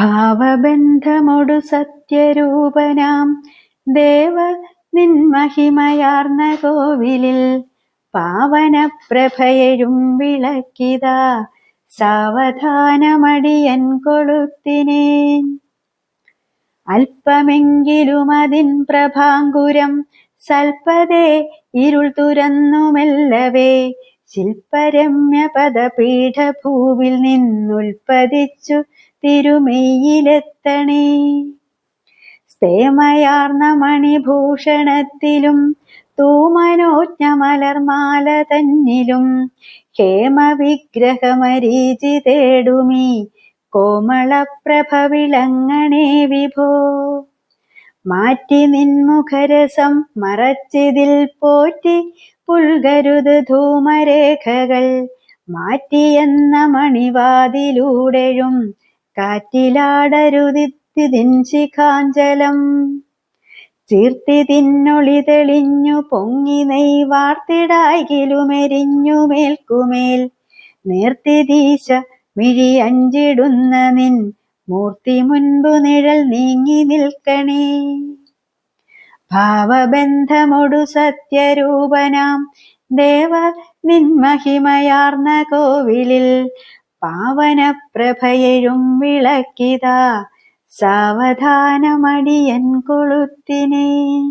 ഭാവബന്ധമൊടു സത്യരൂപനാം ദേവ നിൻമഹിമയാർന്ന കോവിലിൽ പാവനപ്രഭയഴും വിളക്കിതാ സാവധാനമടിയൻ കൊളുത്തിനേൻ. അല്പമെങ്കിലും അതിൻ പ്രഭാങ്കുരം സൽപ്പതേ ഇരുൾ തുരന്നു മെല്ലവേ ശില്പരമ്യ പദപീഠഭൂവിൽ നിന്നുൽപ്പതിച്ചു തിരുമെയ്യിലെത്തണേ. സ്തേമയാർന്ന മണിഭൂഷണത്തിലും തൂമനോജ്ഞ മലർമാല തന്നിലും ഹേമവിഗ്രഹമരീചി തേടുമീ കോമളപ്രഭ വിളങ്ങണേ വിഭോ. മാറ്റി നിൻമുഖരസം മറച്ചിതിൽ പോറ്റി പുൽകരുത് ധൂമരേഖകൾ മാറ്റിയെന്ന മണിവാതിലൂടെഴും കാറ്റിലാടരുതിത്തിതിൻ ശിഖാഞ്ചലം. ചീർത്തിതിന്നൊളി തെളിഞ്ഞു പൊങ്ങി നെയ് വാർത്തിടായ്കിലുമെരിഞ്ഞു മേൽക്കുമേൽ നേർത്തിദീശ മിഴി അഞ്ചിടുന്ന നിൻ മൂർത്തി മുൻപു നിഴൽ നീങ്ങി നിൽക്കണേ. ഭാവബന്ധമൊടു സത്യരൂപനാം ദേവ നിൻമഹിമയാർന്ന കോവിലിൽ പാവനപ്രഭയഴും വിളക്കിതാ സാവധാനമടിയൻ കൊളുത്തിനേൻ.